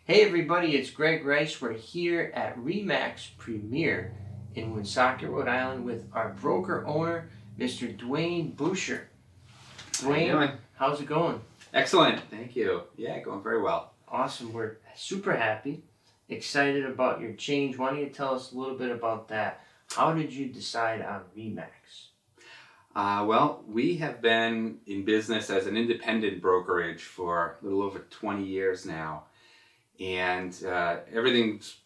Hey everybody, it's Greg Rice. We're here at RE/MAX Premier in Woonsocket, Rhode Island with our broker owner, Mr. Duane Boucher. Duane, How you doing? how's it going? Excellent, thank you. Yeah, going very well. Awesome, we're super happy, excited about your change. Why don't you tell us a little bit about that? How did you decide on RE/MAX? Well, we have been in business as an independent brokerage for a little over 20 years now. And everything's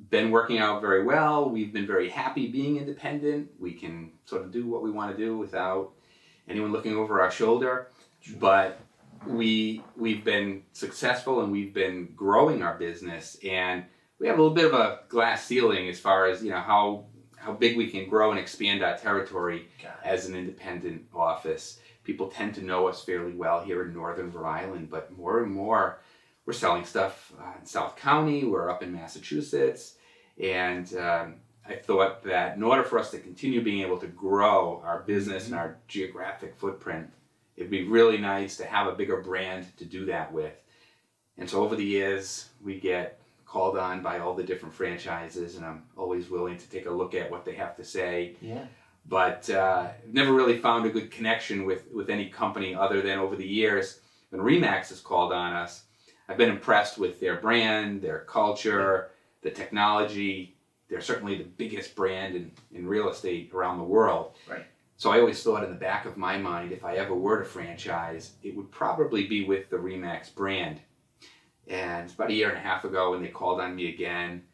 been working out very well. We've been very happy being independent. We can sort of do what we want to do without anyone looking over our shoulder. But we've been successful and we've been growing our business. And we have a little bit of a glass ceiling as far as how big we can grow and expand our territory as an independent office. People tend to know us fairly well here in northern Rhode Island, but more and more we're selling stuff in South County, we're up in Massachusetts, and I thought that in order for us to continue being able to grow our business and our geographic footprint, it'd be really nice to have a bigger brand to do that with. And so over the years, we get called on by all the different franchises, and I'm always willing to take a look at what they have to say. Yeah. But never really found a good connection with any company other than over the years, when RE/MAX has called on us, I've been impressed with their brand, their culture, the technology. They're certainly the biggest brand in real estate around the world. Right. So I always thought in the back of my mind, if I ever were to franchise, it would probably be with the RE/MAX brand. And about a year and a half ago when they called on me again,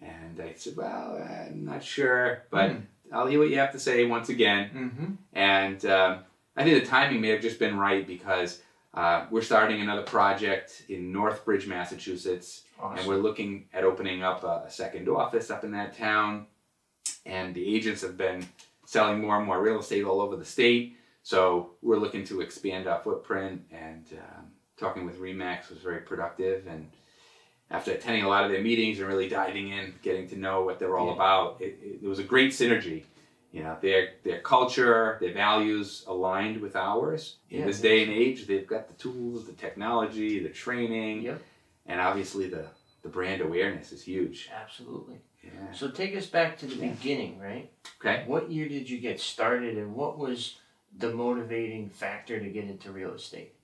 and I said, well, I'm not sure, but I'll hear what you have to say once again. And I think the timing may have just been right because we're starting another project in Northbridge, Massachusetts. Awesome. And we're looking at opening up a second office up in that town. And the agents have been selling more and more real estate all over the state. So we're looking to expand our footprint, and talking with RE/MAX was very productive. And after attending a lot of their meetings and really diving in, getting to know what they're all about, it was a great synergy. Their culture, their values aligned with ours. In this day and age, they've got the tools, the technology, the training, and obviously the brand awareness is huge. Absolutely. Yeah. So take us back to the beginning, right? Okay. What year did you get started, and what was the motivating factor to get into real estate?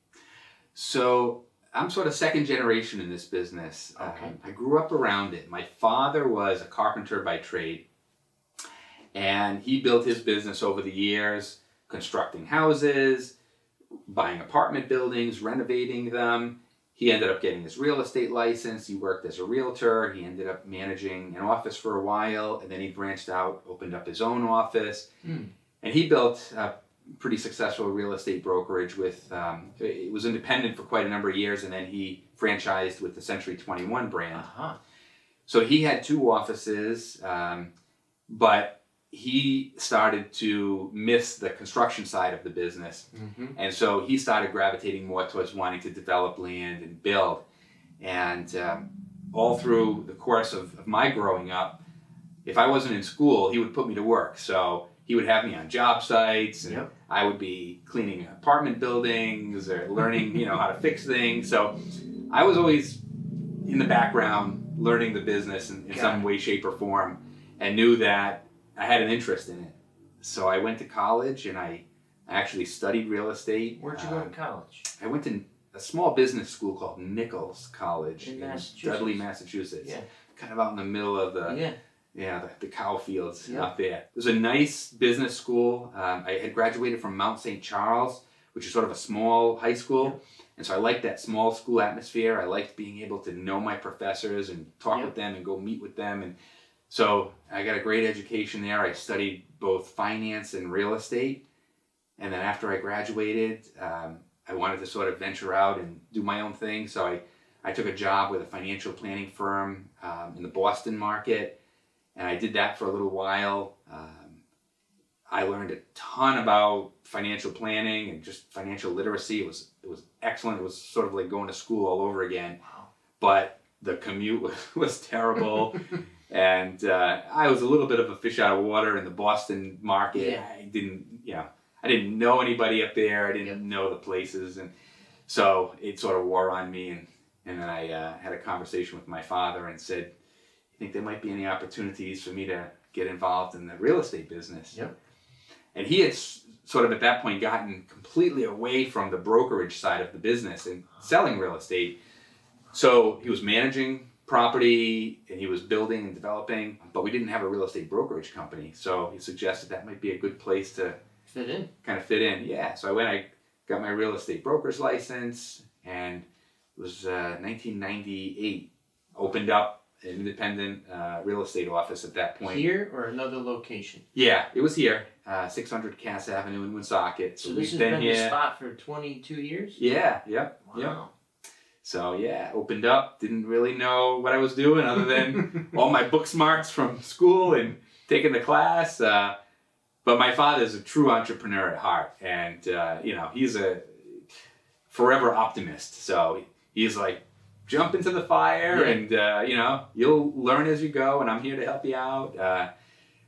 So I'm sort of second generation in this business. Okay. I grew up around it. My father was a carpenter by trade. And he built his business over the years, constructing houses, buying apartment buildings, renovating them. He ended up getting his real estate license. He worked as a realtor. He ended up managing an office for a while, and then he branched out, opened up his own office. And he built a pretty successful real estate brokerage with, it was independent for quite a number of years, and then he franchised with the Century 21 brand. So he had two offices, but he started to miss the construction side of the business. And so he started gravitating more towards wanting to develop land and build. And all through the course of my growing up, if I wasn't in school, he would put me to work. So he would have me on job sites, and I would be cleaning apartment buildings or learning, how to fix things. So I was always in the background learning the business in some way, shape, or form, and knew that I had an interest in it. So I went to college and I actually studied real estate. Where'd you go to college? I went to a small business school called Nichols College in Dudley, Massachusetts. Yeah. Kind of out in the middle of the cow fields out there. It was a nice business school. I had graduated from Mount St. Charles, which is sort of a small high school. And so I liked that small school atmosphere. I liked being able to know my professors and talk with them and go meet with them. And so I got a great education there. I studied both finance and real estate. And then after I graduated, I wanted to sort of venture out and do my own thing. So I took a job with a financial planning firm in the Boston market. And I did that for a little while. I learned a ton about financial planning and just financial literacy. It was excellent. It was sort of like going to school all over again. Wow. But the commute was terrible. And I was a little bit of a fish out of water in the Boston market. I didn't know anybody up there. I didn't know the places. And so it sort of wore on me. And And then I had a conversation with my father and said, "You think there might be any opportunities for me to get involved in the real estate business?" Yep. And he had sort of at that point gotten completely away from the brokerage side of the business and selling real estate. So he was managing property and he was building and developing, but we didn't have a real estate brokerage company. So he suggested that might be a good place to Fit in. kind of fit in. Yeah. So I got my real estate broker's license, and it was 1998. Opened up an independent real estate office at that point. Here or another location? Yeah, it was here, 600 Cass Avenue in Woonsocket. So this has been the spot for 22 years? Yeah, yep, Wow. yep. So yeah, opened up, didn't really know what I was doing other than all my book smarts from school and taking the class. But my father's a true entrepreneur at heart, and he's a forever optimist. So he's like, jump into the fire, and you'll learn as you go, and I'm here to help you out.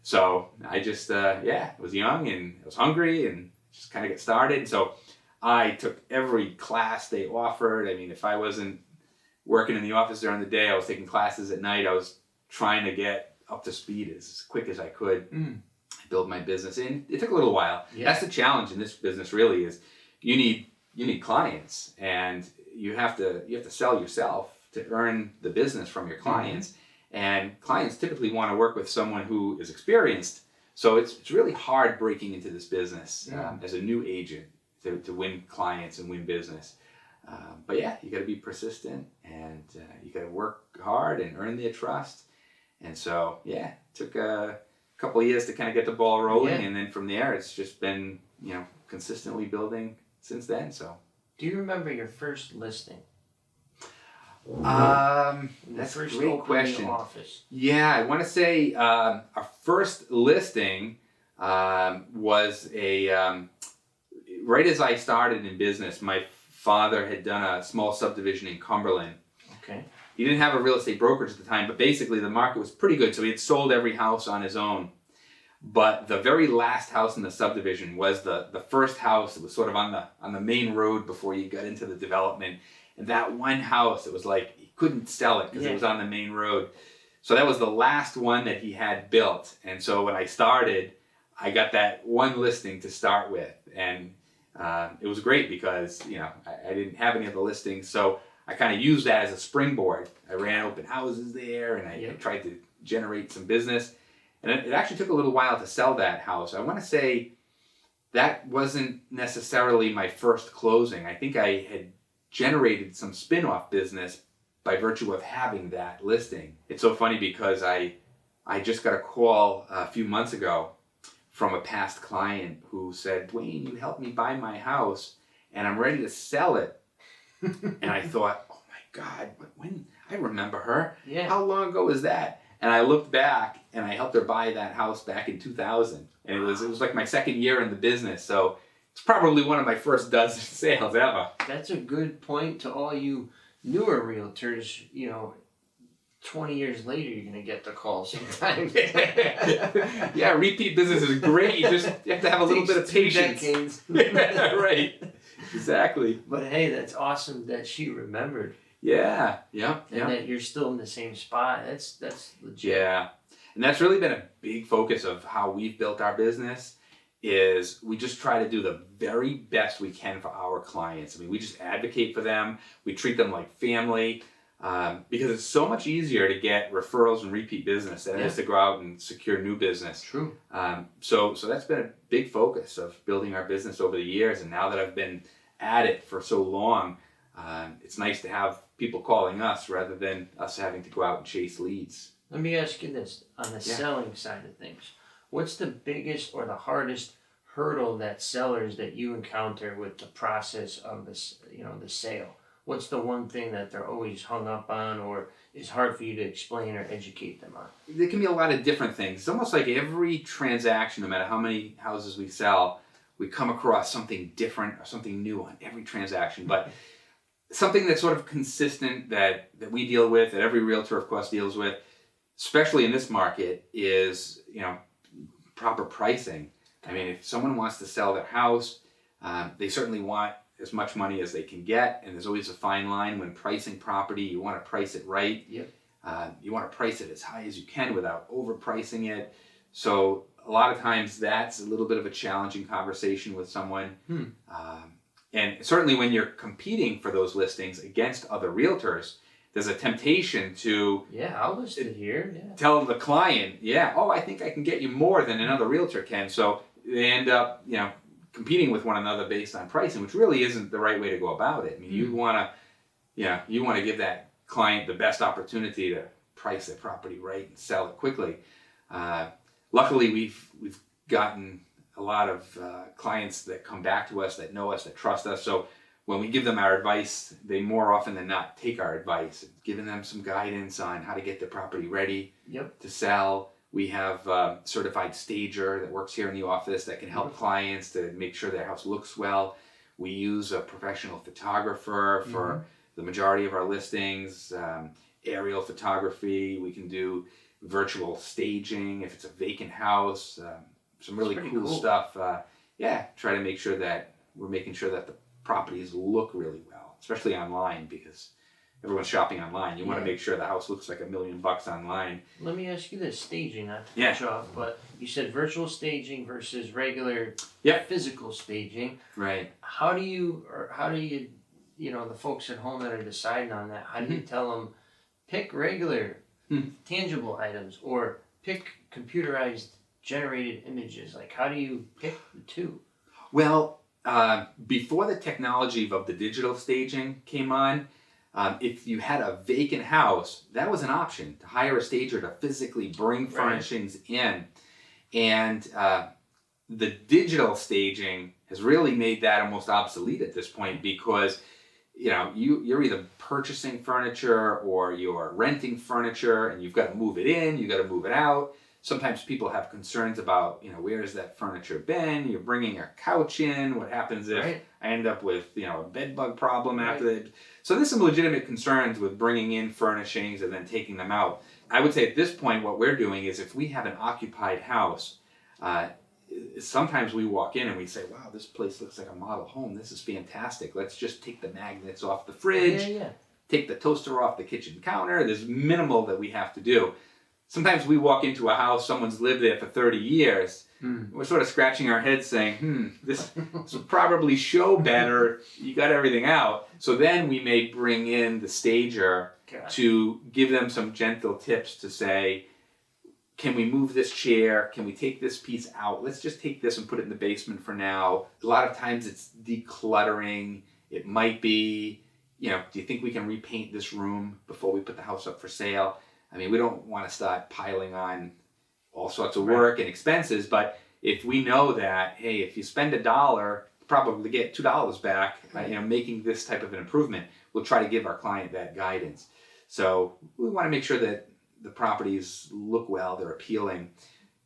So I just was young and I was hungry and just kind of get started. So I took every class they offered. I mean, if I wasn't working in the office during the day, I was taking classes at night. I was trying to get up to speed as quick as I could. Build my business in. It took a little while. Yeah. That's the challenge in this business. Really, is you need clients, and you have to sell yourself to earn the business from your clients. And clients typically want to work with someone who is experienced. So it's really hard breaking into this business as a new agent to win clients and win business. But yeah, you got to be persistent, and you got to work hard and earn their trust. And so yeah, it took a couple of years to kind of get the ball rolling, and then from there it's just been consistently building since then. So do you remember your first listing? That's a great question. Yeah, I want to say our first listing was right as I started in business. My father had done a small subdivision in Cumberland. Okay. He didn't have a real estate brokerage at the time, but basically the market was pretty good, so he had sold every house on his own. But the very last house in the subdivision was the first house. It was sort of on the main road before you got into the development. And that one house, it was like he couldn't sell it because it was on the main road. So that was the last one that he had built. And so when I started, I got that one listing to start with. And it was great because, I didn't have any of the listings. So I kind of used that as a springboard. I ran open houses there, and I tried to generate some business. And it actually took a little while to sell that house. I want to say that wasn't necessarily my first closing. I think I had generated some spin-off business by virtue of having that listing. It's so funny because I just got a call a few months ago from a past client who said, "Duane, you helped me buy my house and I'm ready to sell it." And I thought, oh my God, when? I remember her. Yeah. How long ago was that? And I looked back and I helped her buy that house back in 2000. And it was like my second year in the business. So it's probably one of my first dozen sales ever. That's a good point to all you newer realtors. 20 years later, you're going to get the call sometime. Yeah, repeat business is great. You have to have a little bit of patience. Yeah, right. Exactly. But hey, that's awesome that she remembered. Yeah. And that you're still in the same spot. That's legit. Yeah. And that's really been a big focus of how we've built our business. Is we just try to do the very best we can for our clients. I mean, we just advocate for them. We treat them like family because it's so much easier to get referrals and repeat business than it is to go out and secure new business. True. So that's been a big focus of building our business over the years. And now that I've been at it for so long, it's nice to have people calling us rather than us having to go out and chase leads. Let me ask you this, on the selling side of things. What's the biggest or the hardest hurdle that sellers that you encounter with the process of this, the sale? What's the one thing that they're always hung up on or is hard for you to explain or educate them on? There can be a lot of different things. It's almost like every transaction, no matter how many houses we sell, we come across something different or something new on every transaction. But something that's sort of consistent that we deal with, that every realtor, of course, deals with, especially in this market, is, proper pricing. I mean, if someone wants to sell their house, they certainly want as much money as they can get, and there's always a fine line when pricing property. You want to price it right. Yep. You want to price it as high as you can without overpricing it. So a lot of times that's a little bit of a challenging conversation with someone. And certainly when you're competing for those listings against other realtors, there's a temptation to I'll list it here. tell the client, I think I can get you more than another realtor can. So they end up, competing with one another based on pricing, which really isn't the right way to go about it. I mean, you want to give that client the best opportunity to price their property right and sell it quickly. Luckily, we've gotten a lot of clients that come back to us, that know us, that trust us. So when we give them our advice, they more often than not take our advice, giving them some guidance on how to get the property ready to sell. We have a certified stager that works here in the office that can help clients to make sure their house looks well. We use a professional photographer for the majority of our listings, aerial photography. We can do virtual staging if it's a vacant house, some really cool stuff. Try to make sure that we're making sure that the properties look really well, especially online, because everyone's shopping online. You want to make sure the house looks like $1 million online. Let me ask you this: staging, not to cut you off, but you said virtual staging versus regular physical staging. Right. How do you, the folks at home that are deciding on that, how do you tell them pick regular tangible items or pick computerized generated images? Like, how do you pick the two? Well, before the technology of the digital staging came on, if you had a vacant house, that was an option, to hire a stager to physically bring furnishings in. And the digital staging has really made that almost obsolete at this point, because you're either purchasing furniture or you're renting furniture, and you've got to move it in, you've got to move it out. Sometimes people have concerns about, where has that furniture been? You're bringing a couch in. What happens if I end up with, a bed bug problem after that? So there's some legitimate concerns with bringing in furnishings and then taking them out. I would say at this point, what we're doing is, if we have an occupied house, sometimes we walk in and we say, wow, this place looks like a model home. This is fantastic. Let's just take the magnets off the fridge, take the toaster off the kitchen counter. There's minimal that we have to do. Sometimes we walk into a house, someone's lived there for 30 years. We're sort of scratching our heads saying, this would probably show better. You got everything out. So then we may bring in the stager to give them some gentle tips to say, can we move this chair? Can we take this piece out? Let's just take this and put it in the basement for now. A lot of times it's decluttering. It might be, do you think we can repaint this room before we put the house up for sale? I mean, we don't want to start piling on all sorts of work and expenses, but if we know that, hey, if you spend $1, you probably get $2 back, making this type of an improvement, we'll try to give our client that guidance. So we want to make sure that the properties look well, they're appealing.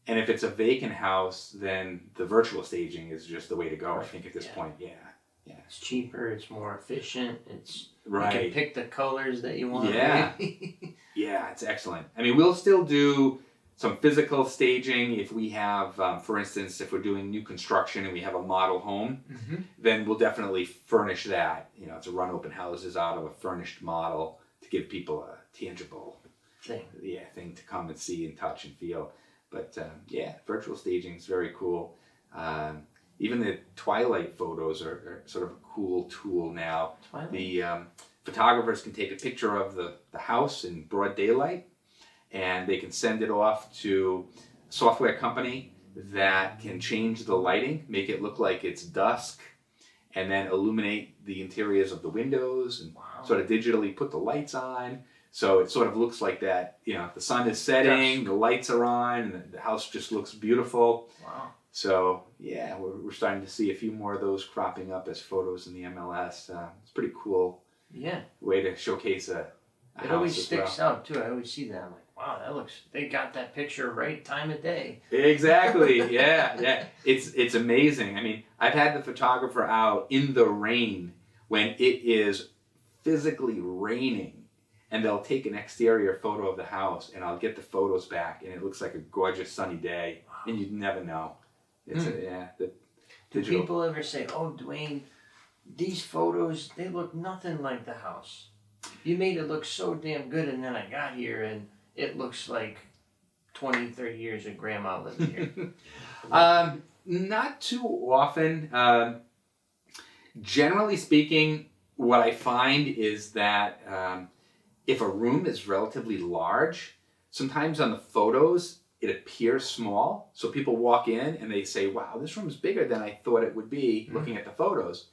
And if it's a vacant house, then the virtual staging is just the way to go, I think, at this point. Yeah. It's cheaper, it's more efficient, you right. can pick the colors that you want. Yeah. Yeah, it's excellent. I mean, we'll still do some physical staging if we have, for instance, if we're doing new construction and we have a model home, then we'll definitely furnish that, to run open houses out of a furnished model to give people a tangible thing to come and see and touch and feel. But virtual staging is very cool. Even the twilight photos are sort of a cool tool now. The photographers can take a picture of the house in broad daylight, and they can send it off to a software company that can change the lighting, make it look like it's dusk, and then illuminate the interiors of the windows and sort of digitally put the lights on. So it sort of looks like that, the sun is setting, the lights are on, and the house just looks beautiful. Wow. So, we're starting to see a few more of those cropping up as photos in the MLS. It's pretty cool way to showcase a house. It always sticks out, too. I always see that. I'm like, wow, they got that picture right time of day. Exactly, yeah. It's amazing. I mean, I've had the photographer out in the rain when it is physically raining, and they'll take an exterior photo of the house, and I'll get the photos back, and it looks like a gorgeous sunny day, and you'd never know. It's Do people ever say, oh, Duane, these photos, they look nothing like the house. You made it look so damn good, and then I got here and it looks like 20, 30 years of grandma living here. Not too often. Generally speaking, what I find is that if a room is relatively large, sometimes on the photos it appears small. So people walk in and they say, wow, this room is bigger than I thought it would be looking at the photos.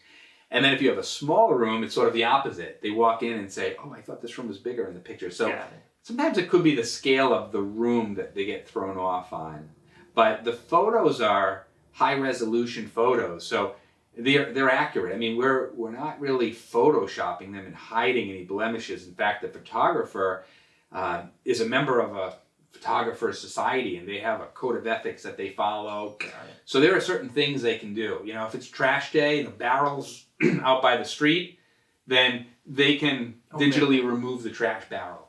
And then if you have a small room, it's sort of the opposite. They walk in and say, oh, I thought this room was bigger in the picture. So sometimes it could be the scale of the room that they get thrown off on. But the photos are high resolution photos. So they're accurate. I mean, we're not really photoshopping them and hiding any blemishes. In fact, the photographer is a member of a photographer's society, and they have a code of ethics that they follow. So there are certain things they can do. You know, if it's trash day and the barrel's out by the street, then they can digitally remove the trash barrel.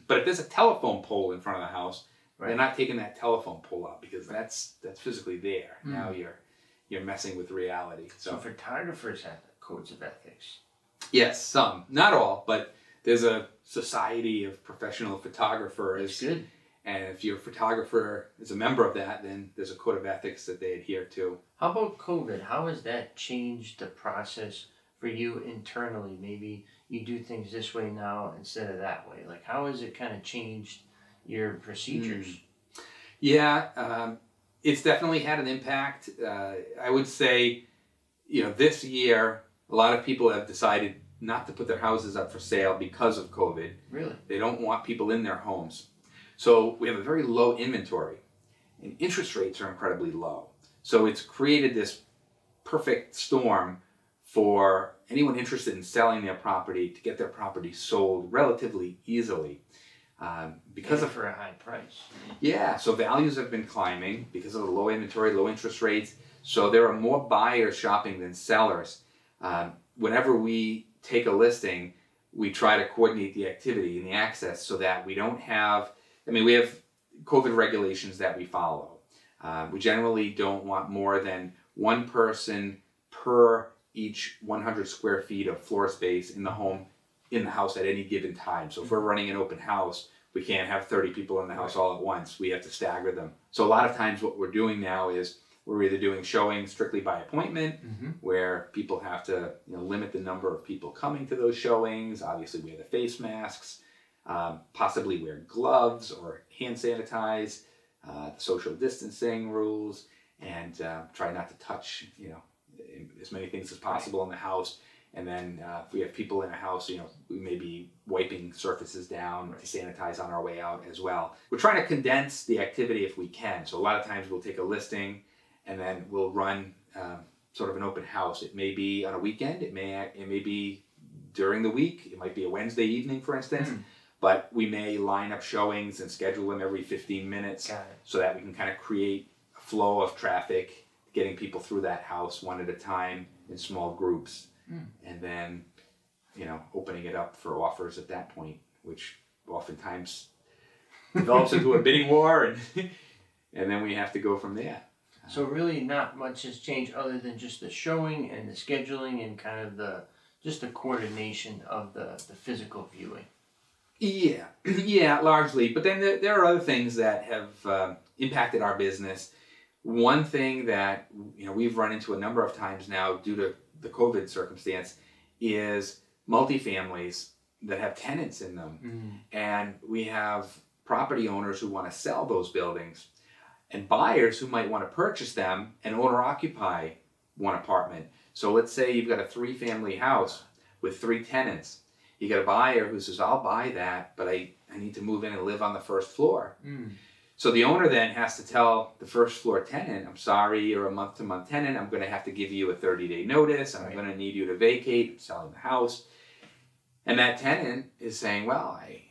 But if there's a telephone pole in front of the house, they're not taking that telephone pole out because that's physically there. Now you're messing with reality. So photographers have codes of ethics. Yes, some, not all, but there's a society of professional photographers. That's good. And if your photographer is a member of that, then there's a code of ethics that they adhere to. How about COVID? How has that changed the process for you internally? Maybe you do things this way now instead of that way. Like, how has it kind of changed your procedures? Yeah, it's definitely had an impact. I would say, you know, this year, a lot of people have decided not to put their houses up for sale because of COVID. Really? They don't want people in their homes. So we have a very low inventory, and interest rates are incredibly low. So it's created this perfect storm for anyone interested in selling their property to get their property sold relatively easily. Because of for a high price. Yeah, so values have been climbing because of the low inventory, low interest rates. So there are more buyers shopping than sellers. Whenever we take a listing, we try to coordinate the activity and the access so that we don't have, we have COVID regulations that we follow. We generally don't want more than one person per each 100 square feet of floor space in the home, in the house at any given time. So if we're running an open house, we can't have 30 people in the house all at once. We have to stagger them. So a lot of times what we're doing now is we're either doing showings strictly by appointment, where people have to limit the number of people coming to those showings, obviously wear the face masks, possibly wear gloves or hand sanitize, social distancing rules, and try not to touch as many things as possible in the house. And then if we have people in a house, we may be wiping surfaces down to sanitize on our way out as well. We're trying to condense the activity if we can. So a lot of times we'll take a listing and then we'll run sort of an open house. It may be on a weekend. It may be during the week. It might be a Wednesday evening, for instance. But we may line up showings and schedule them every 15 minutes so that we can kind of create a flow of traffic, getting people through that house one at a time in small groups. And then, opening it up for offers at that point, which oftentimes develops into a bidding war, and then we have to go from there. So really not much has changed other than just the showing and the scheduling and kind of the coordination of the physical viewing. Yeah, largely. But then there are other things that have impacted our business. One thing that we've run into a number of times now due to the COVID circumstance is multifamilies that have tenants in them. And we have property owners who want to sell those buildings and buyers who might want to purchase them and owner occupy one apartment. So let's say you've got a 3-family house with 3 tenants. You got a buyer who says, I'll buy that, but I need to move in and live on the first floor. So the owner then has to tell the first floor tenant, I'm sorry, you're a month-to-month tenant. I'm going to have to give you a 30-day notice. I'm going to need you to vacate. I'm selling the house. And that tenant is saying, well, I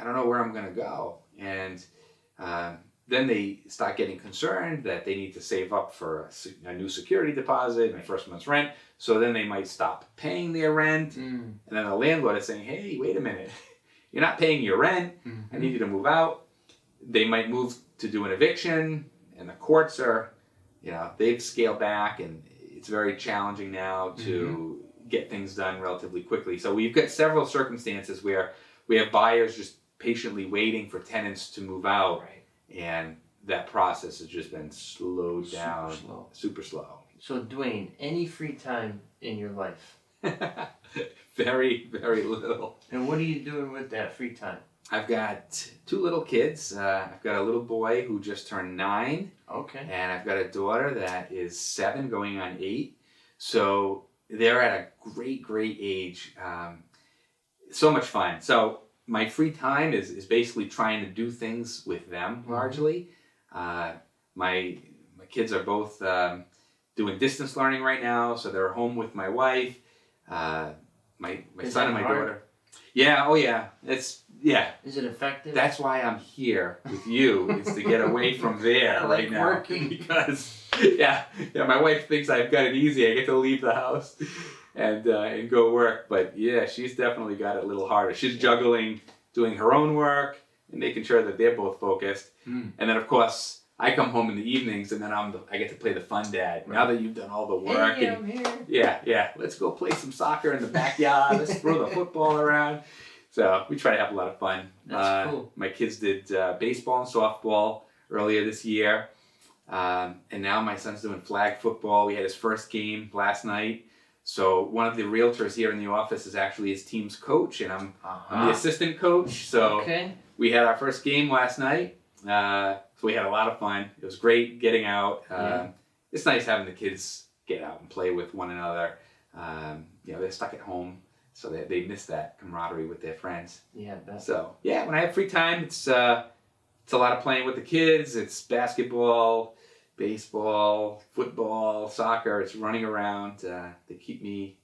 don't know where I'm going to go. And then they start getting concerned that they need to save up for a new security deposit and first month's rent. So then they might stop paying their rent. And then the landlord is saying, hey, wait a minute. You're not paying your rent. I need you to move out. They might move to do an eviction, and the courts are, they've scaled back, and it's very challenging now to get things done relatively quickly. So we've got several circumstances where we have buyers just patiently waiting for tenants to move out, Right. and that process has just been slowed down, super slow. So Duane, any free time in your life? Very, very little. And what are you doing with that free time? I've got 2 little kids. I've got a little boy who just turned 9. Okay. And I've got a daughter that is 7 going on 8. So they're at a great, great age. So much fun. So my free time is basically trying to do things with them largely. My kids are both doing distance learning right now, so they're home with my wife, my son and my daughter. Yeah, oh yeah. Is it effective? That's why I'm here with you, is to get away from there right now. Working. Because my wife thinks I've got it easy. I get to leave the house and go work. But yeah, she's definitely got it a little harder. She's juggling doing her own work and making sure that they're both focused. And then of course I come home in the evenings and then I get to play the fun dad. Right. Now that you've done all the work, hey, I'm here. Yeah, let's go play some soccer in the backyard. Let's throw the football around. So we try to have a lot of fun. That's cool. My kids did baseball and softball earlier this year. And now my son's doing flag football. We had his first game last night. So one of the realtors here in the office is actually his team's coach, and I'm the assistant coach. So we had our first game last night. So we had a lot of fun. It was great getting out. It's nice having the kids get out and play with one another. They're stuck at home, so they miss that camaraderie with their friends. Yeah, I bet. So when I have free time, it's a lot of playing with the kids. It's basketball, baseball, football, soccer. It's running around. They keep me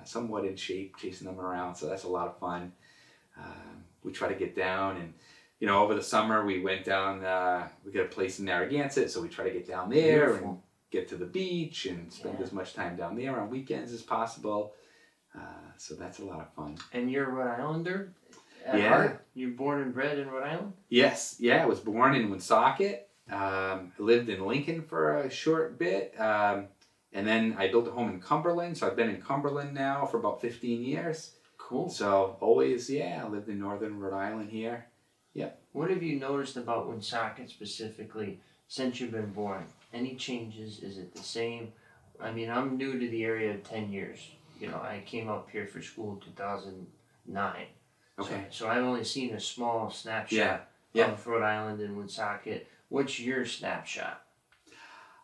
somewhat in shape, chasing them around. So that's a lot of fun. We try to get down, and over the summer we went down. We got a place in Narragansett, so we try to get down there. Beautiful. And get to the beach and spend as much time down there on weekends as possible. So that's a lot of fun. And you're a Rhode Islander at heart? You're born and bred in Rhode Island? Yes. Yeah, I was born in Woonsocket. I lived in Lincoln for a short bit. And then I built a home in Cumberland. So I've been in Cumberland now for about 15 years. Cool. So always, I lived in northern Rhode Island here. Yep. What have you noticed about Woonsocket specifically since you've been born? Any changes? Is it the same? I mean, I'm new to the area 10 years. I came up here for school in 2009. Okay. So I've only seen a small snapshot of Rhode Island and Woonsocket. What's your snapshot?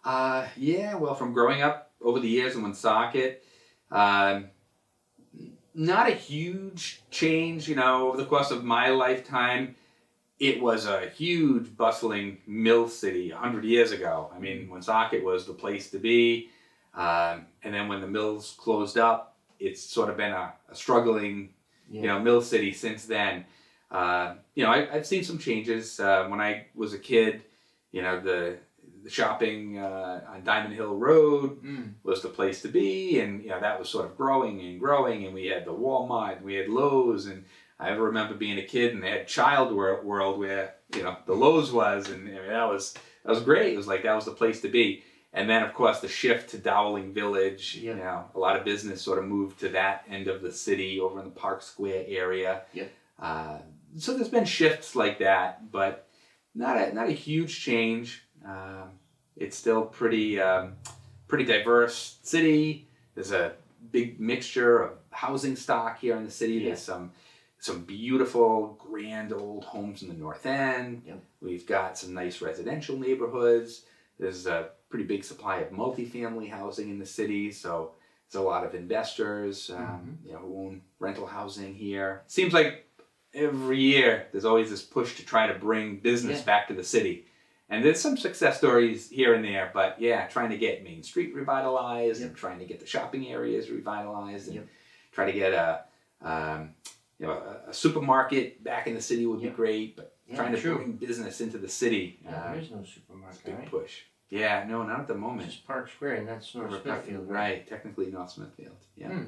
Well, from growing up over the years in Woonsocket, not a huge change, over the course of my lifetime. It was a huge, bustling mill city 100 years ago. I mean, Woonsocket was the place to be. And then when the mills closed up, it's sort of been a struggling, mill city since then. I've seen some changes. When I was a kid, the shopping on Diamond Hill Road was the place to be. And, that was sort of growing. And we had the Walmart, and we had Lowe's, and I remember being a kid and they had Child World where, the Lowe's was, and that was great. It was like that was the place to be. And then, of course, the shift to Dowling Village, a lot of business sort of moved to that end of the city over in the Park Square area. So there's been shifts like that, but not a huge change. It's still pretty diverse city. There's a big mixture of housing stock here in the city. There's some beautiful, grand old homes in the North End. We've got some nice residential neighborhoods. There's a pretty big supply of multifamily housing in the city, so there's a lot of investors who own rental housing here. Seems like every year there's always this push to try to bring business back to the city. And there's some success stories here and there, but trying to get Main Street revitalized and trying to get the shopping areas revitalized and try to get a supermarket back in the city would be great, but trying to bring business into the city. There is no supermarket, big right? push. Yeah, no, not at the moment. Just Park Square, and that's North Smithfield, right? Technically North Smithfield. Yeah.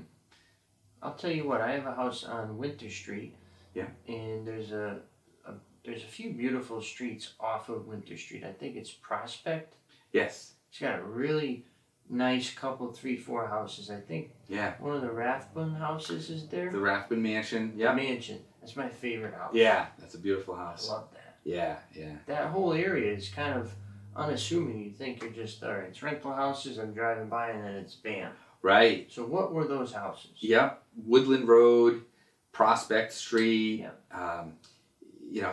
I'll tell you what. I have a house on Winter Street. Yeah. And there's a few beautiful streets off of Winter Street. I think it's Prospect. Yes. It's got a really nice couple, 3, 4 houses. I think Yeah. one of the Rathbun houses is there. The Rathbun Mansion. The Yeah. mansion. That's my favorite house. Yeah, that's a beautiful I house. love that. Yeah, yeah. That whole area is kind of unassuming. You think you're just, all right, it's rental houses, I'm driving by, and then it's bam. Right. So what were those houses? Yep. Woodland Road, Prospect Street. Yeah.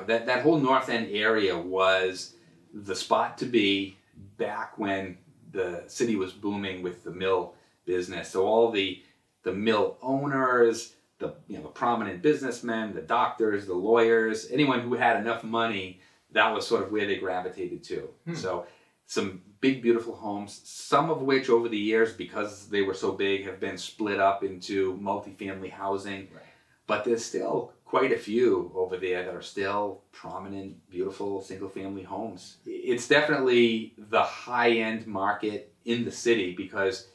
That whole North End area was the spot to be back when the city was booming with the mill business. So all the mill owners, the prominent businessmen, the doctors, the lawyers, anyone who had enough money, that was sort of where they gravitated to. So some big, beautiful homes, some of which over the years, because they were so big, have been split up into multifamily housing. Right. But there's still quite a few over there that are still prominent, beautiful single-family homes. It's definitely the high-end market in the city because,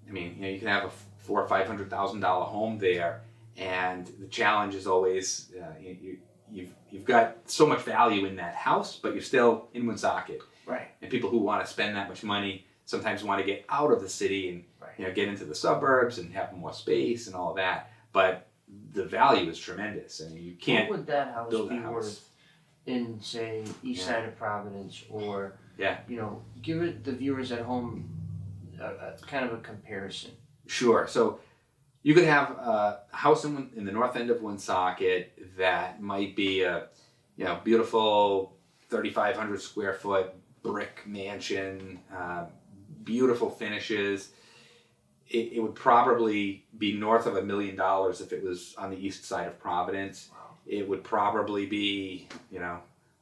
you can have a $400,000 or $500,000 home there, and the challenge is always you've got so much value in that house, but you're still in Woonsocket. Right. And people who want to spend that much money sometimes want to get out of the city and Right. get into the suburbs and have more space and all that. But the value is tremendous. You can't. What would that house build be a house. worth in, say, east side of Providence, or give it the viewers at home a kind of a comparison? Sure. So you could have a house in the north end of Woonsocket that might be a beautiful 3,500 square foot brick mansion, beautiful finishes. It would probably be north of $1 million if it was on the east side of Providence. Wow. It would probably be,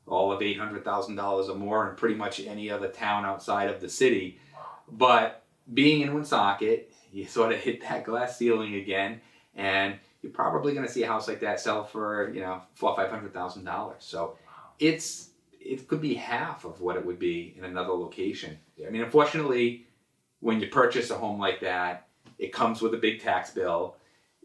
all of $800,000 or more in pretty much any other town outside of the city. Wow. But being in Woonsocket, you sort of hit that glass ceiling again, and you're probably going to see a house like that sell for, $400,000 or $500,000. So it could be half of what it would be in another location. Unfortunately, when you purchase a home like that, it comes with a big tax bill.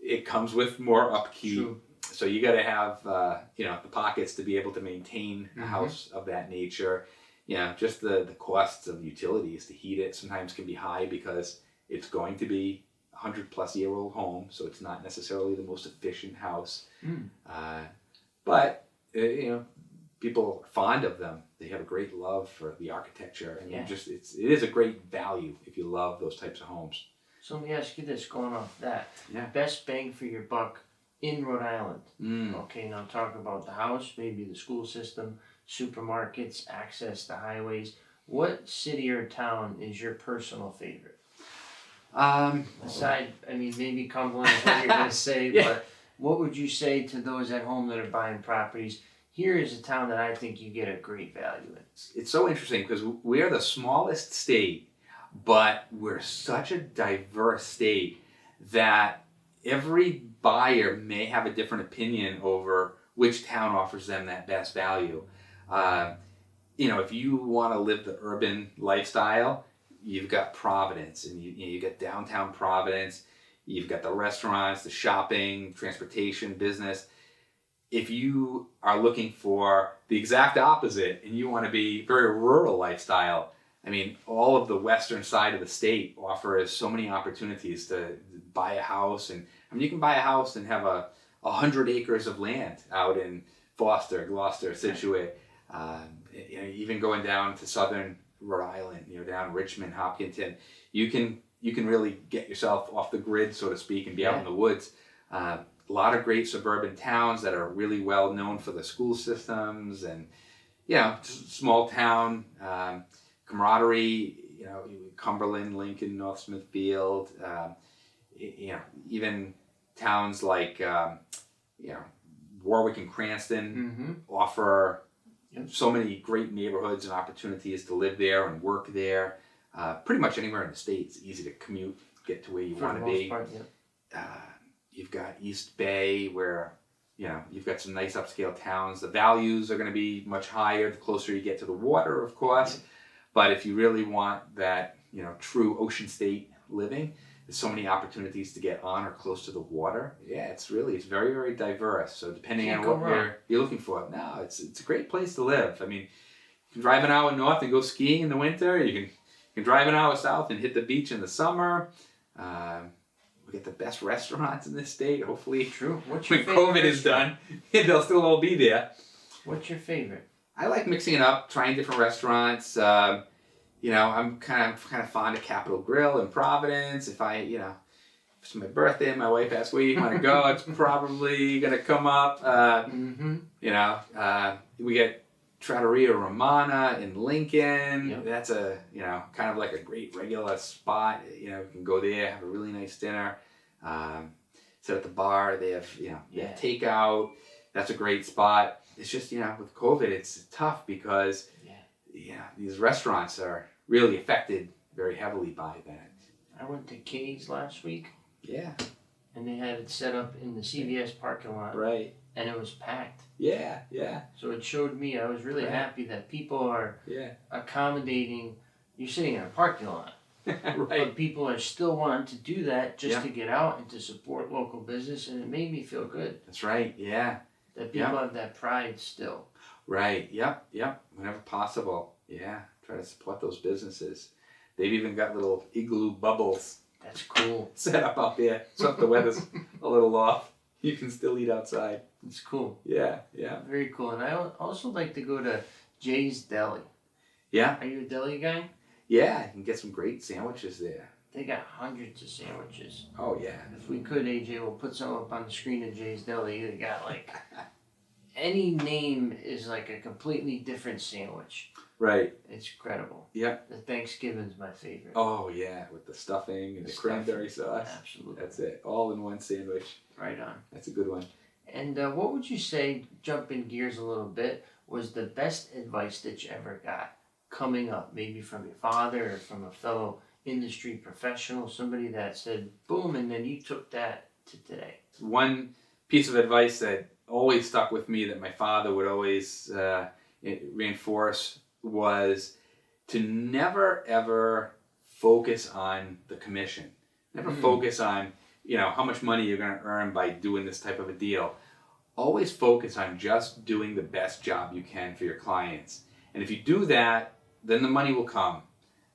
It comes with more upkeep. True. So you got to have, the pockets to be able to maintain a house of that nature. Just the costs of utilities to heat it sometimes can be high because it's going to be a 100-plus-year-old home, so it's not necessarily the most efficient house. But people are fond of them. They have a great love for the architecture, and it is a great value if you love those types of homes. So let me ask you this, going off that. Yeah. Best bang for your buck in Rhode Island. Okay, now talk about the house, maybe the school system, supermarkets, access to highways. What city or town is your personal favorite? Aside, maybe Cumberland is what you're going to say, but what would you say to those at home that are buying properties? Here is a town that I think you get a great value in. It's so interesting because we're the smallest state, but we're such a diverse state that every buyer may have a different opinion over which town offers them that best value. If you want to live the urban lifestyle, you've got Providence, and you got downtown Providence. You've got the restaurants, the shopping, transportation, business. If you are looking for the exact opposite and you want to be very rural lifestyle, all of the western side of the state offers so many opportunities to buy a house. And you can buy a house and have 100 acres of land out in Foster, Gloucester, Situate, even going down to southern Rhode Island, down Richmond, Hopkinton. You can really get yourself off the grid, so to speak, and be out in the woods. A lot of great suburban towns that are really well known for the school systems and, small town camaraderie, Cumberland, Lincoln, North Smithfield, even towns like, Warwick and Cranston offer so many great neighborhoods and opportunities to live there and work there. Pretty much anywhere in the state, it's easy to commute, get to where you want to be. Part, You've got East Bay where, you've got some nice upscale towns. The values are going to be much higher the closer you get to the water, of course. But if you really want that, true ocean state living, there's so many opportunities to get on or close to the water. It's very, very diverse. So depending on what you're looking for, it's a great place to live. You can drive an hour north and go skiing in the winter. You can can drive an hour south and hit the beach in the summer. We get the best restaurants in this state. Hopefully, True. What's when your favorite COVID is done, they'll still all be there. What's your favorite? I like mixing it up, trying different restaurants. I'm kind of fond of Capitol Grill in Providence. If it's my birthday and my wife asks where you want to go, it's probably gonna come up. We get Trattoria Romana in Lincoln. Yep. That's a kind of like a great regular spot. You can go there, have a really nice dinner. Sit at the bar. They have they have takeout. That's a great spot. It's just with COVID, it's tough because these restaurants are really affected very heavily by that. I went to Katie's last week. Yeah. And they had it set up in the CVS parking lot. Right. And it was packed. Yeah. So it showed me, I was really happy that people are accommodating. You're sitting in a parking lot. Right. But people are still wanting to do that just to get out and to support local business. And it made me feel good. That's right. Yeah. That people have that pride still. Right. Yep. Whenever possible. Yeah. Try to support those businesses. They've even got little igloo bubbles. That's cool. Set up out there. So if the weather's a little off, you can still eat outside. It's cool. Yeah. Very cool. And I also like to go to Jay's Deli. Yeah. Are you a deli guy? Yeah. You can get some great sandwiches there. They got hundreds of sandwiches. Oh, yeah. If we could, AJ, we'll put some up on the screen of Jay's Deli. They got any name is like a completely different sandwich. Right. It's incredible. Yep. The Thanksgiving's my favorite. Oh, yeah. With the stuffing and the cranberry sauce. Absolutely. That's it. All in one sandwich. Right on. That's a good one. And what would you say, jumping gears a little bit, was the best advice that you ever got coming up? Maybe from your father or from a fellow industry professional, somebody that said, boom, and then you took that to today. One piece of advice that always stuck with me that my father would always reinforce was to never ever focus on the commission. Never focus on how much money you're going to earn by doing this type of a deal. Always focus on just doing the best job you can for your clients. And if you do that, then the money will come.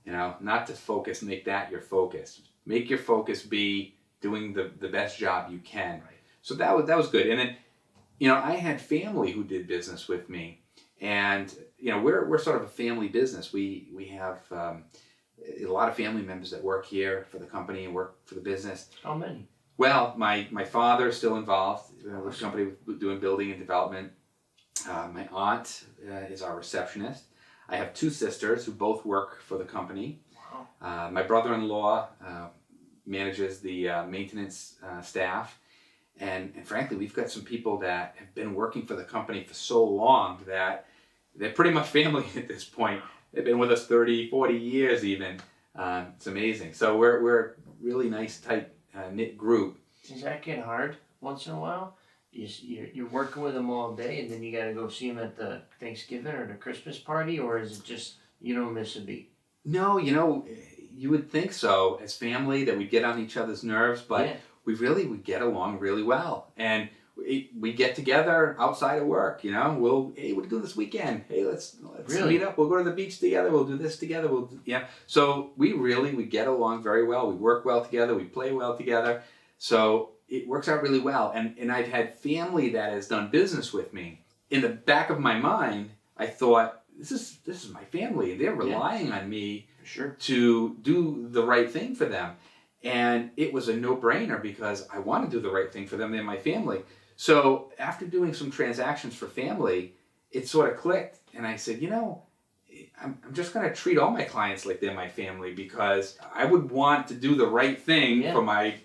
Not to focus, make that your focus. Make your focus be doing the best job you can. Right. So that was good. And then, I had family who did business with me. And, we're sort of a family business. We have a lot of family members that work here for the company and work for the business. How many? Well, my father is still involved with the company doing building and development. My aunt is our receptionist. I have two sisters who both work for the company. Wow. My brother-in-law manages the maintenance staff. And frankly, we've got some people that have been working for the company for so long that they're pretty much family at this point. They've been with us 30, 40 years even. It's amazing. So we're a really nice, tight, knit group. Does that get hard once in a while? You're working with them all day and then you got to go see them at the Thanksgiving or the Christmas party, or is it just you don't miss a beat? No, you would think so as family that we'd get on each other's nerves, but we get along really well. And we get together outside of work, hey, what do you do this weekend? Hey, let's meet up. We'll go to the beach together. We'll do this together. So we get along very well. We work well together. We play well together. So it works out really well. And I've had family that has done business with me. In the back of my mind, I thought, this is my family. They're relying on me to do the right thing for them. And it was a no-brainer because I want to do the right thing for them. They're my family. So after doing some transactions for family, it sort of clicked. And I said, I'm just going to treat all my clients like they're my family because I would want to do the right thing for my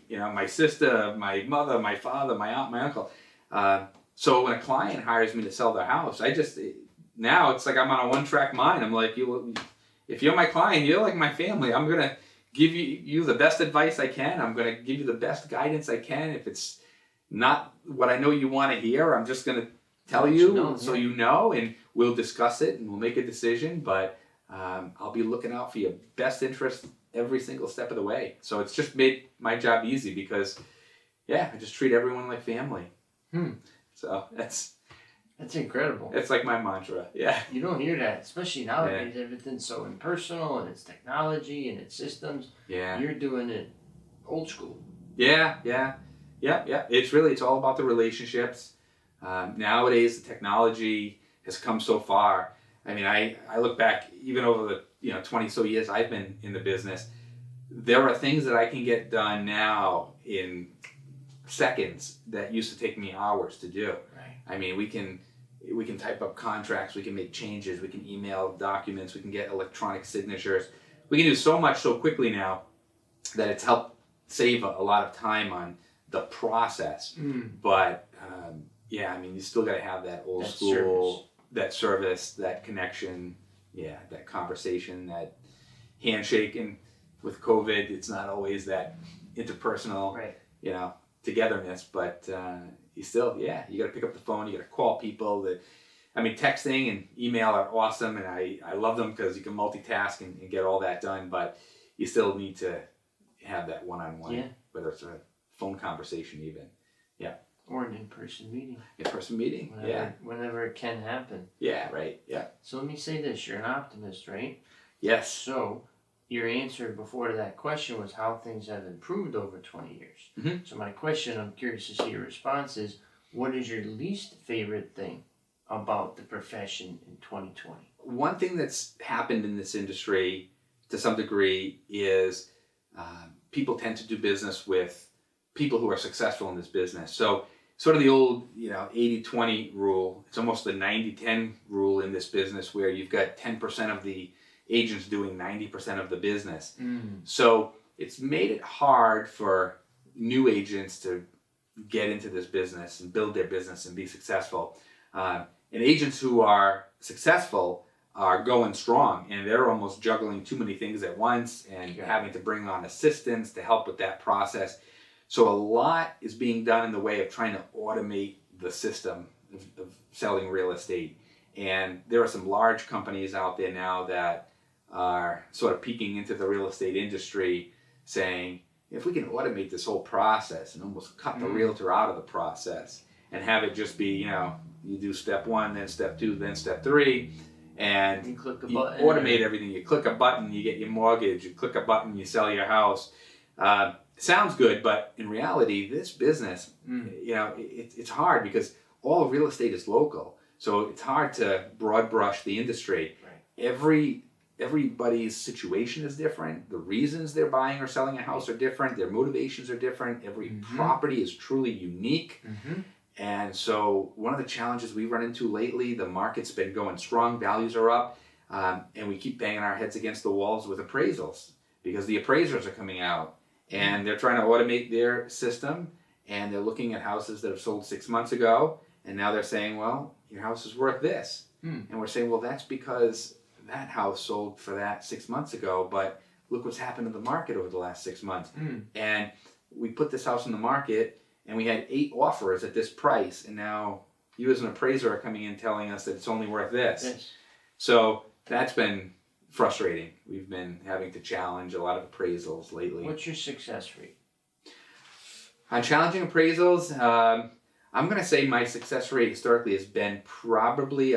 sister, my mother, my father, my aunt, my uncle. So when a client hires me to sell their house, now it's like I'm on a one-track mind. I'm like, if you're my client, you're like my family. I'm going to give you the best advice I can. I'm going to give you the best guidance I can. If it's not what I know you want to hear, I'm just going to tell you so you know, and we'll discuss it and we'll make a decision. But I'll be looking out for your best interest every single step of the way. So it's just made my job easy because, I just treat everyone like family. So That's incredible. It's like my mantra. Yeah. You don't hear that, especially nowadays. Everything's so impersonal, and it's technology and it's systems. Yeah. You're doing it old school. Yeah. It's all about the relationships. Nowadays, the technology has come so far. I mean, I look back even over the 20 so years I've been in the business. There are things that I can get done now in seconds that used to take me hours to do. Right. I mean, we can type up contracts, we can make changes, we can email documents, we can get electronic signatures. We can do so much so quickly now that it's helped save a lot of time on the process. But I mean, you still got to have that old school, that service, that connection, that conversation, that handshake. And with COVID, it's not always that interpersonal, togetherness, but you still, you got to pick up the phone, you got to call people. Texting and email are awesome, and I love them because you can multitask and get all that done, but you still need to have that one-on-one, whether it's a phone conversation even. Or an in-person meeting. In-person meeting, Whenever it can happen. Yeah, right, yeah. So let me say this, you're an optimist, right? Yes. So your answer before to that question was how things have improved over 20 years. Mm-hmm. So my question, I'm curious to see your response, is what is your least favorite thing about the profession in 2020? One thing that's happened in this industry to some degree is people tend to do business with people who are successful in this business. So sort of the old 80-20 rule, it's almost the 90-10 rule in this business where you've got 10% of the agents doing 90% of the business. So it's made it hard for new agents to get into this business and build their business and be successful. And agents who are successful are going strong, and they're almost juggling too many things at once and having to bring on assistants to help with that process. So a lot is being done in the way of trying to automate the system of selling real estate. And there are some large companies out there now that are sort of peeking into the real estate industry saying, if we can automate this whole process and almost cut the realtor out of the process and have it just be, you do step 1, then step 2, then step 3, and you click a you button, automate everything. You click a button, you get your mortgage. You click a button, you sell your house. Sounds good, but in reality, this business, it's hard because all real estate is local. So it's hard to broad brush the industry. Right. Everybody's situation is different. The reasons they're buying or selling a house are different. Their motivations are different. Every property is truly unique. And so one of the challenges we've run into lately, the market's been going strong, values are up, and we keep banging our heads against the walls with appraisals because the appraisers are coming out and they're trying to automate their system, and they're looking at houses that have sold 6 months ago, and now they're saying, well, your house is worth this. And we're saying, well, that's because that house sold for that 6 months ago, but look what's happened to the market over the last 6 months. And we put this house on the market, and we had 8 offers at this price, and now you as an appraiser are coming in telling us that it's only worth this. Yes. So that's been frustrating. We've been having to challenge a lot of appraisals lately. What's your success rate? On challenging appraisals, I'm going to say my success rate historically has been probably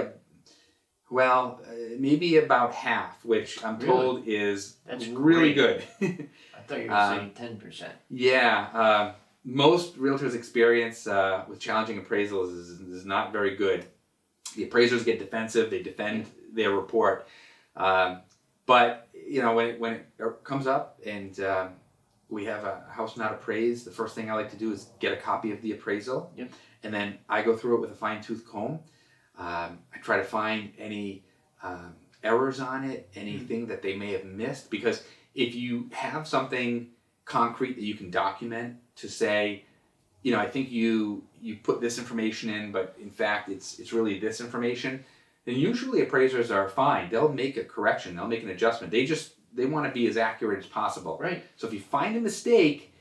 maybe about half, which I'm told is really good. I thought you were saying 10%. Yeah. Most realtors' experience with challenging appraisals is not very good. The appraisers get defensive. They defend their report. But when it comes up and we have a house not appraised, the first thing I like to do is get a copy of the appraisal. Yep. And then I go through it with a fine-tooth comb. I try to find any errors on it, anything that they may have missed. Because if you have something concrete that you can document to say, I think you put this information in, but in fact it's really this information, then usually appraisers are fine. They'll make a correction. They'll make an adjustment. They want to be as accurate as possible. Right. So if you find a mistake,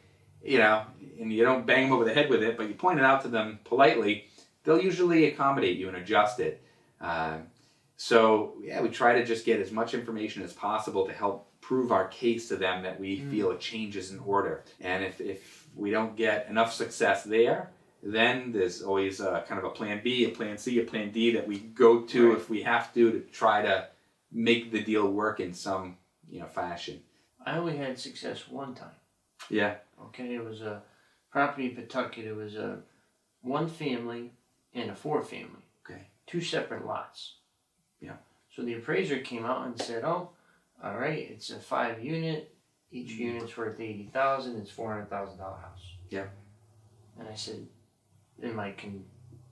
and you don't bang them over the head with it, but you point it out to them politely, they'll usually accommodate you and adjust it. We try to just get as much information as possible to help prove our case to them that we feel a change is in order. And if we don't get enough success there, then there's always kind of a plan B, a plan C, a plan D that we go to if we have to try to make the deal work in some fashion. I only had success one time. Yeah. Okay, it was a property in Pawtucket. It was a 1 family and a 4 family. Okay. 2 separate lots. Yeah. So the appraiser came out and said, "Oh, all right, it's a 5 unit. Each unit's worth $80,000. It's $400,000 house." Yeah. And I said, in my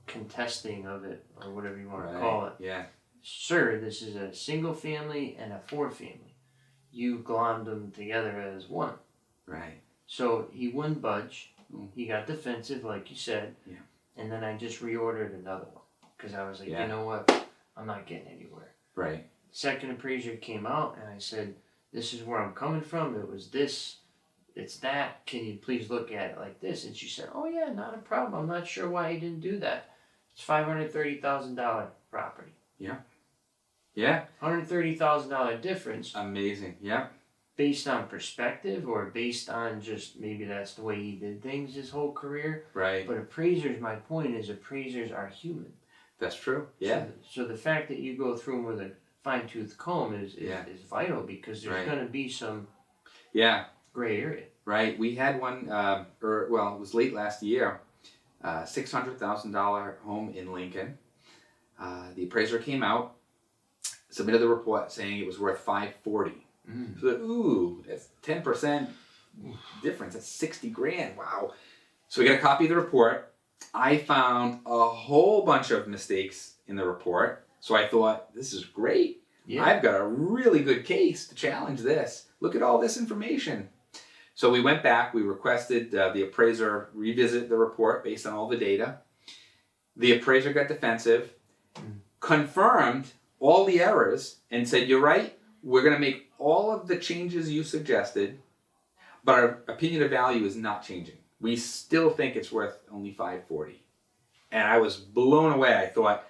contesting of it, or whatever you want to call it, Yeah. "Sir, this is a single family and a 4 family. You glommed them together as one." Right. So he wouldn't budge. He got defensive, like you said. Yeah. And then I just reordered another one because I was like, Yeah. you know what? I'm not getting anywhere. Right. Second appraiser came out and I said, "This is where I'm coming from. It was this. It's that. Can you please look at it like this?" And she said, "Oh yeah, not a problem. I'm not sure why he didn't do that. It's $530,000 property." Yeah. Yeah. $130,000 difference. Amazing. Yeah. Based on perspective or based on just maybe that's the way he did things his whole career. Right. But appraisers, my point is appraisers are human. That's true. Yeah. So the fact that you go through them with a fine-tooth comb is vital because there's going to be some gray area. Right. We had one, it was late last year, $600,000 home in Lincoln. The appraiser came out, submitted the report saying it was worth $540,000. So that's 10% difference. That's $60,000. Wow. So we got a copy of the report. I found a whole bunch of mistakes in the report. So I thought, this is great. Yeah. I've got a really good case to challenge this. Look at all this information. So we went back. We requested the appraiser revisit the report based on all the data. The appraiser got defensive, confirmed all the errors, and said, "You're right. We're going to make all of the changes you suggested, but our opinion of value is not changing. We still think it's worth only $540,000. And I was blown away. I thought,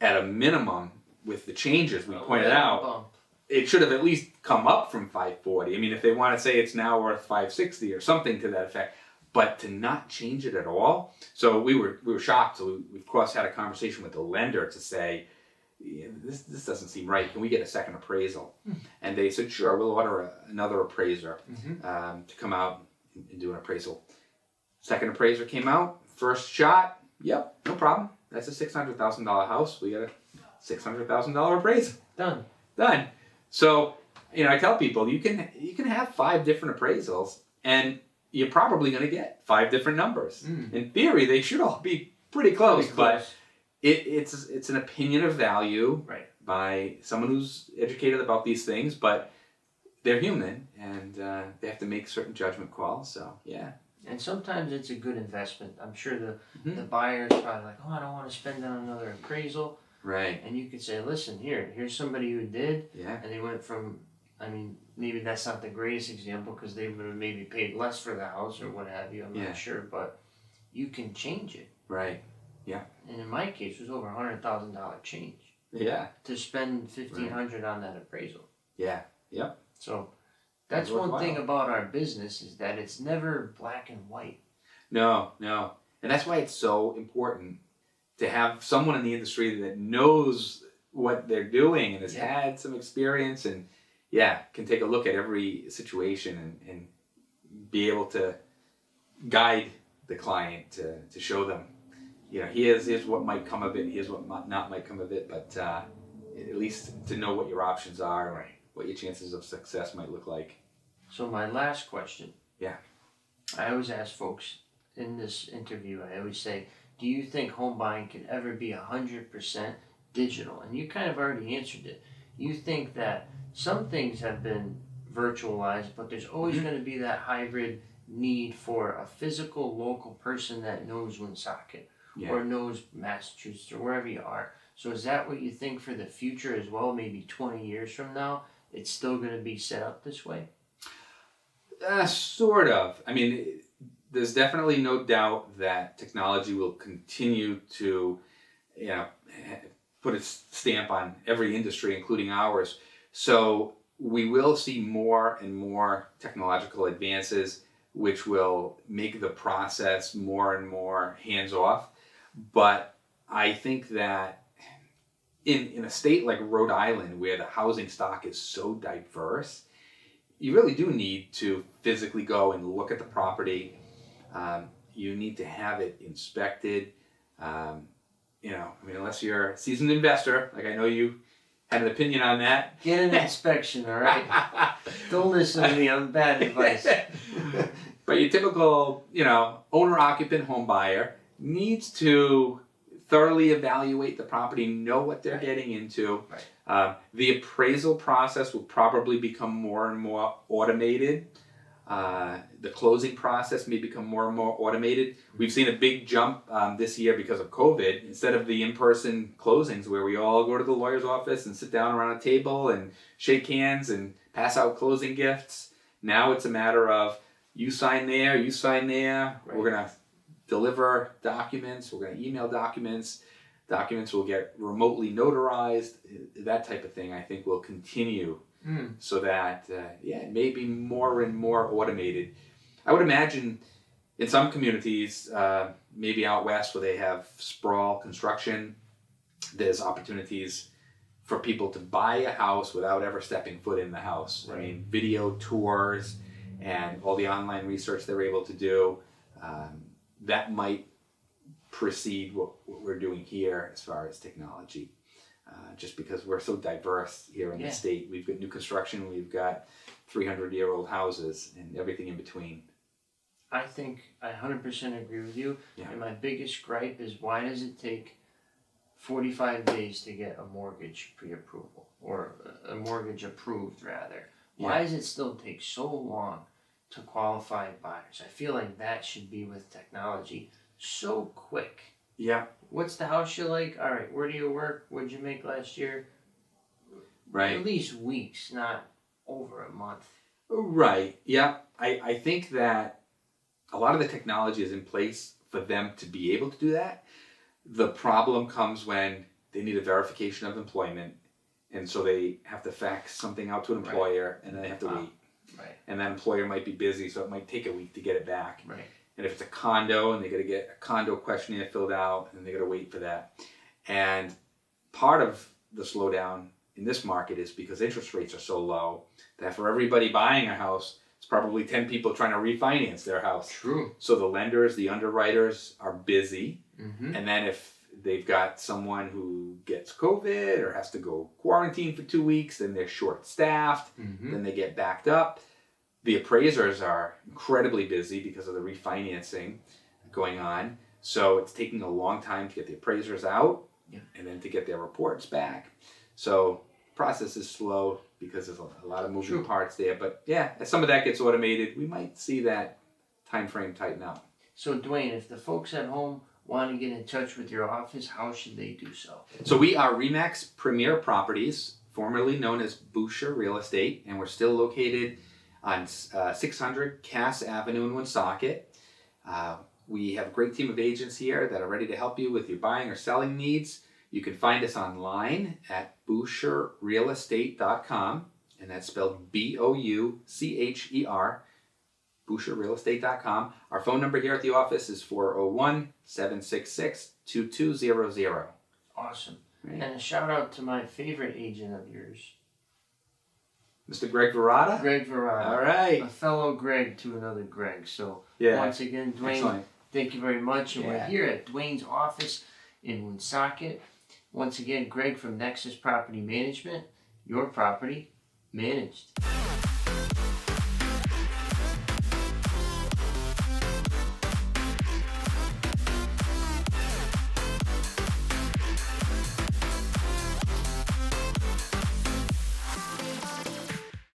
at a minimum, with the changes we pointed out, it should have at least come up from $540,000. I mean, if they want to say it's now worth $560,000 or something to that effect, but to not change it at all. So we were shocked. So we of course had a conversation with the lender to say, this doesn't seem right. Can we get a second appraisal? And they said, sure, we'll order another appraiser to come out and do an appraisal. Second appraiser came out, first shot, yep, no problem. That's a $600,000 house. We got a $600,000 appraisal. Done. So, I tell people you can have 5 different appraisals and you're probably going to get 5 different numbers. In theory, they should all be pretty close. But it's an opinion of value by someone who's educated about these things, but they're human and they have to make certain judgment calls. So, yeah. And sometimes it's a good investment. I'm sure the buyer's probably like, "Oh, I don't want to spend on another appraisal." Right. And you could say, "Listen, here's somebody who did." Yeah. And they went from, maybe that's not the greatest example because they would have maybe paid less for the house or what have you. I'm not sure, but you can change it. Right. Yeah. And in my case, it was over $100,000 change. Yeah. To spend $1,500 on that appraisal. Yeah. Yep. So that's one thing about our business is that it's never black and white. No. And that's why it's so important to have someone in the industry that knows what they're doing and has had some experience and can take a look at every situation and be able to guide the client to show them, here's what might come of it, here's what might come of it, but at least to know what your options are and what your chances of success might look like. So my last question. Yeah. I always ask folks in this interview, I always say, do you think home buying could ever be 100% digital? And you kind of already answered it. You think that some things have been virtualized, but there's always going to be that hybrid need for a physical local person that knows Woonsocket or knows Massachusetts or wherever you are. So is that what you think for the future as well? Maybe 20 years from now, it's still going to be set up this way? Sort of. There's definitely no doubt that technology will continue to, put its stamp on every industry, including ours. So we will see more and more technological advances. which will make the process more and more hands-off. But I think that in a state like Rhode Island, where the housing stock is so diverse, you really do need to physically go and look at the property. You need to have it inspected. Unless you're a seasoned investor, like I know you had an opinion on that. Get an inspection, all right? Don't listen to me on bad advice. But your typical, owner-occupant home buyer needs to thoroughly evaluate the property, know what they're getting into. Right. The appraisal process will probably become more and more automated. The closing process may become more and more automated. We've seen a big jump this year because of COVID. Instead of the in-person closings where we all go to the lawyer's office and sit down around a table and shake hands and pass out closing gifts, now it's a matter of you sign there, you sign there. Right. We're going to deliver documents, we're going to email documents. Documents will get remotely notarized. That type of thing I think will continue. So that, it may be more and more automated. I would imagine in some communities, maybe out west where they have sprawl construction, there's opportunities for people to buy a house without ever stepping foot in the house. Right. I mean, video tours and all the online research they're able to do, that might precede what we're doing here as far as technology. Just because we're so diverse here in the state. We've got new construction, we've got 300-year-old houses, and everything in between. I think I 100% agree with you. Yeah. And my biggest gripe is, why does it take 45 days to get a mortgage pre-approval, or a mortgage approved rather? Why does it still take so long to qualify buyers? I feel like that should be with technology so quick. Yeah. What's the house you like? All right, where do you work? What'd you make last year? Right. At least weeks, not over a month. Right. Yeah. I think that a lot of the technology is in place for them to be able to do that. The problem comes when they need a verification of employment, and so they have to fax something out to an employer, and then they have to wait. Right. And that employer might be busy, so it might take a week to get it back. Right. And if it's a condo, and they got to get a condo questionnaire filled out, and they got to wait for that. And part of the slowdown in this market is because interest rates are so low that for everybody buying a house, it's probably 10 people trying to refinance their house. True. So the lenders, the underwriters are busy. Mm-hmm. And then if they've got someone who gets COVID or has to go quarantine for 2 weeks, then they're short-staffed, then they get backed up. The appraisers are incredibly busy because of the refinancing going on. So it's taking a long time to get the appraisers out and then to get their reports back. So the process is slow because there's a lot of moving parts there. But as some of that gets automated, we might see that time frame tighten up. So Duane, if the folks at home want to get in touch with your office, how should they do so? So we are RE/MAX Premier Properties, formerly known as Boucher Real Estate, and we're still located on 600 Cass Avenue in Woonsocket. We have a great team of agents here that are ready to help you with your buying or selling needs. You can find us online at boucherrealestate.com, and that's spelled BOUCHER, boucherrealestate.com. Our phone number here at the office is 401-766-2200. Awesome. Right. And a shout out to my favorite agent of yours, Mr. Greg Verrata? Greg Verrata. All right. A fellow Greg to another Greg. So once again, Duane, thank you very much. And we're here at Duane's office in Woonsocket. Once again, Greg from Nexus Property Management, your property managed.